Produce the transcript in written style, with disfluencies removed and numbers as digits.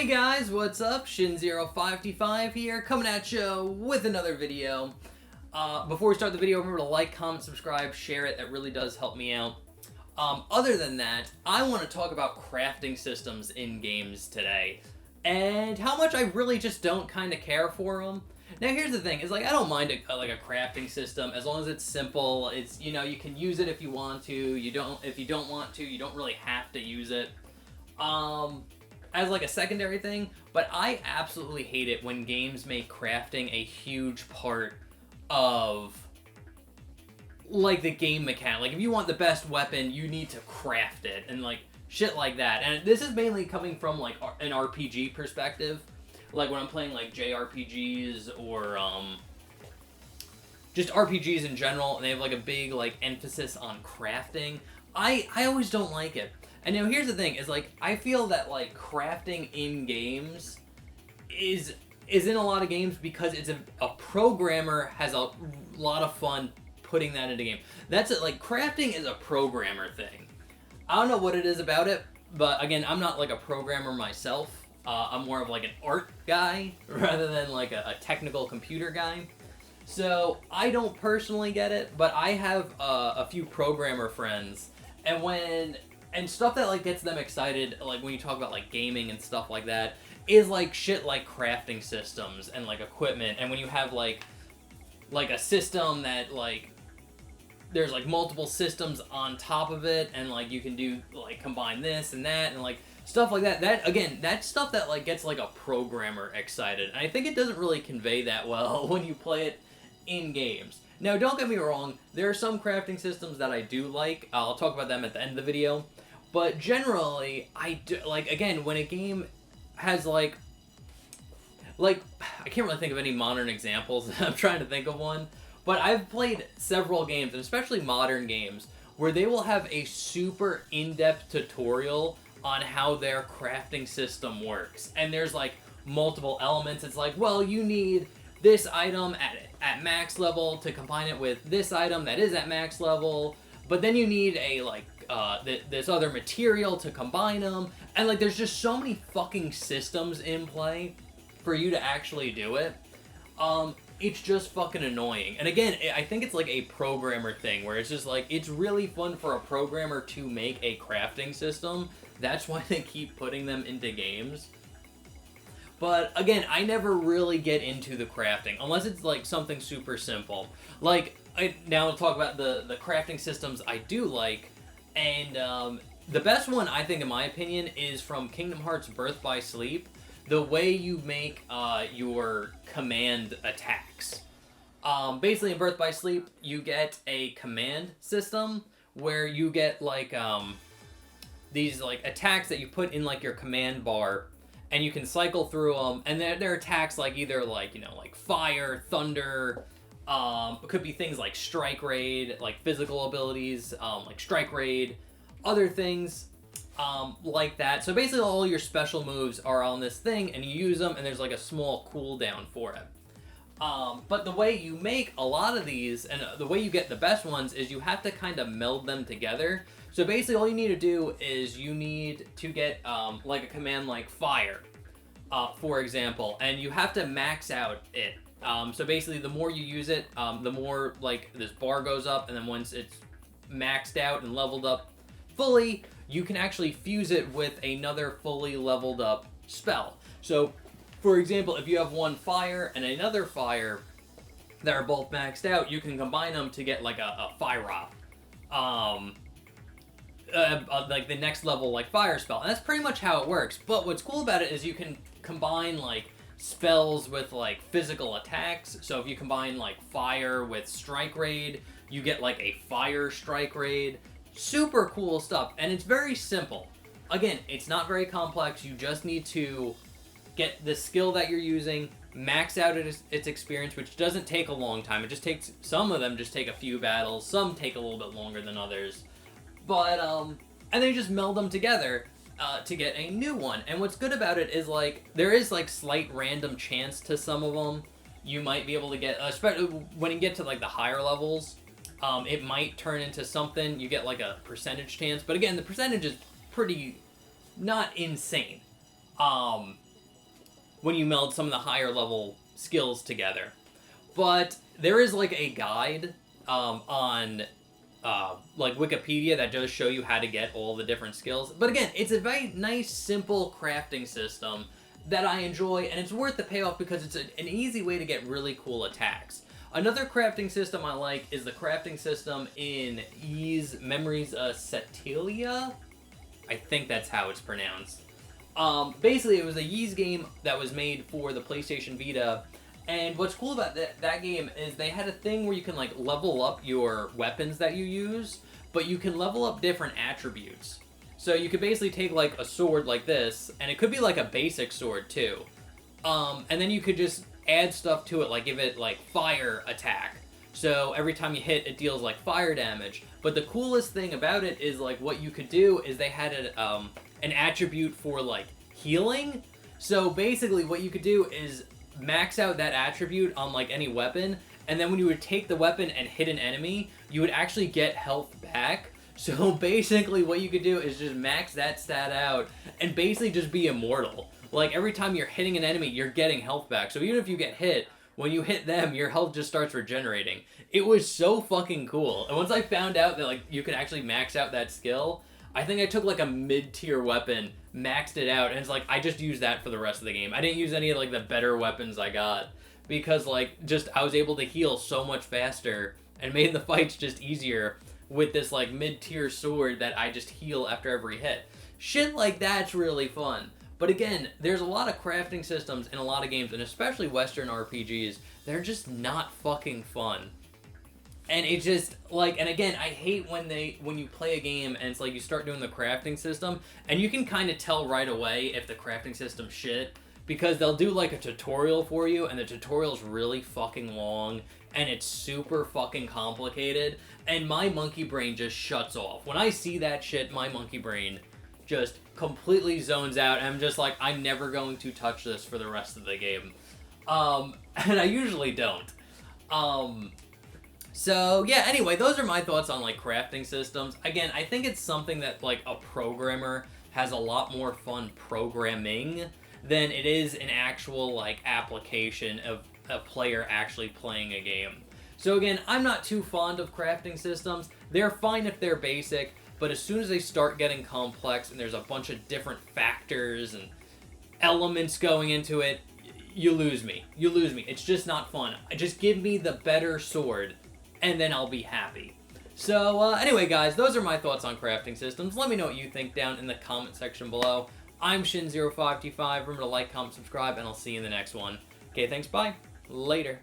Hey guys, what's up? Shin0525 here, coming at you with another video. Before we start the video, remember to like, comment, subscribe, share it. That really does help me out. Other than that, I want to talk about crafting systems in games today, and how much I really just don't kind of care for them. Now here's the thing, is like I don't mind a crafting system as long as it's simple. It's, you know, you can use it if you want to. If you don't want to, you don't really have to use it. As like a secondary thing, but I absolutely hate it when games make crafting a huge part of like the game mechanic. Like if you want the best weapon, you need to craft it and like shit like that. And this is mainly coming from like an RPG perspective. Like when I'm playing like JRPGs or just RPGs in general, and they have like a big like emphasis on crafting. I always don't like it. And now here's the thing, is like, I feel that like crafting in games is in a lot of games because it's a programmer has a lot of fun putting that into game. That's it, like crafting is a programmer thing. I don't know what it is about it, but again, I'm not like a programmer myself. I'm more of like an art guy rather than like a technical computer guy. So I don't personally get it, but I have a few programmer friends, and stuff that like gets them excited, like when you talk about like gaming and stuff like that, is like shit like crafting systems and like equipment. And when you have like a system that like there's like multiple systems on top of it, and like you can do like combine this and that and like stuff like that. That again, that's stuff that like gets like a programmer excited. And I think it doesn't really convey that well when you play it in games. Now, don't get me wrong, there are some crafting systems that I do like. I'll talk about them at the end of the video. But generally, I do, like, again, when a game has, like, I can't really think of any modern examples. I'm trying to think of one. But I've played several games, and especially modern games, where they will have a super in-depth tutorial on how their crafting system works. And there's, like, multiple elements. It's like, well, you need this item at max level to combine it with this item that is at max level. But then you need a, like, this other material to combine them, and like there's just so many fucking systems in play for you to actually do it. It's just fucking annoying. And again, I think it's like a programmer thing where it's just like it's really fun for a programmer to make a crafting system. That's why they keep putting them into games. But again, I never really get into the crafting unless it's like something super simple. Like now I'll talk about the crafting systems I do like. And the best one, I think, in my opinion, is from Kingdom Hearts Birth by Sleep. The way you make your command attacks. Basically, in Birth by Sleep, you get a command system where you get like these like attacks that you put in like your command bar, and you can cycle through them. And they're attacks like either like, you know, like fire, thunder. It could be things like Strike Raid, like physical abilities, like Strike Raid, other things like that. So basically all your special moves are on this thing, and you use them, and there's like a small cooldown for it. But the way you make a lot of these, and the way you get the best ones, is you have to kind of meld them together. So basically all you need to do is you need to get like a command like Fire, for example, and you have to max out it. So basically, the more you use it, the more, like, this bar goes up, and then once it's maxed out and leveled up fully, you can actually fuse it with another fully leveled up spell. So, for example, if you have one fire and another fire that are both maxed out, you can combine them to get, like, a fire up. Like, the next level, like, fire spell. And that's pretty much how it works. But what's cool about it is you can combine, like, spells with like physical attacks. So if you combine like fire with Strike Raid, you get like a fire Strike Raid. Super cool stuff, and it's very simple. Again, it's not very complex. You just need to get the skill that you're using, max out its experience, which doesn't take a long time. It just takes, some of them just take a few battles, some take a little bit longer than others. But and then you just meld them together to get a new one. And what's good about it is like there is like slight random chance to some of them. You might be able to get, especially when you get to like the higher levels, it might turn into something. You get like a percentage chance, but again, the percentage is pretty not insane. when you meld some of the higher level skills together. But there is like a guide on like Wikipedia that does show you how to get all the different skills. But again, it's a very nice, simple crafting system that I enjoy, and it's worth the payoff because it's an easy way to get really cool attacks. Another crafting system I like is the crafting system in Ys Memories of Cetilia. I think that's how it's pronounced. Basically, it was a Ys game that was made for the PlayStation Vita, and what's cool about that game is they had a thing where you can like level up your weapons that you use, but you can level up different attributes. So you could basically take like a sword like this, and it could be like a basic sword too, and then you could just add stuff to it, like give it like fire attack. So every time you hit, it deals like fire damage. But the coolest thing about it is like what you could do is they had an attribute for like healing. So basically what you could do is max out that attribute on like any weapon, and then when you would take the weapon and hit an enemy, you would actually get health back. So basically what you could do is just max that stat out and basically just be immortal. Like every time you're hitting an enemy, you're getting health back. So even if you get hit, when you hit them, your health just starts regenerating. It was so fucking cool. And once I found out that like you could actually max out that skill, I think I took like a mid-tier weapon, maxed it out, and it's like I just used that for the rest of the game. I didn't use any of like the better weapons I got because like just I was able to heal so much faster and made the fights just easier with this like mid-tier sword that I just heal after every hit. Shit like that's really fun. But again, there's a lot of crafting systems in a lot of games, and especially Western RPGs, they're just not fucking fun. And it just, like, and again, I hate when you play a game and it's like you start doing the crafting system, and you can kind of tell right away if the crafting system's shit, because they'll do like a tutorial for you, and the tutorial's really fucking long, and it's super fucking complicated, and my monkey brain just shuts off. When I see that shit, my monkey brain just completely zones out, and I'm just like, I'm never going to touch this for the rest of the game. And I usually don't. So yeah, anyway, those are my thoughts on like crafting systems. Again, I think it's something that like a programmer has a lot more fun programming than it is an actual like application of a player actually playing a game. So again, I'm not too fond of crafting systems. They're fine if they're basic, but as soon as they start getting complex and there's a bunch of different factors and elements going into it, you lose me. You lose me. It's just not fun. Just give me the better sword, and then I'll be happy. So anyway, guys, those are my thoughts on crafting systems. Let me know what you think down in the comment section below. I'm Shin0525. Remember to like, comment, subscribe, and I'll see you in the next one. Okay, thanks, bye. Later.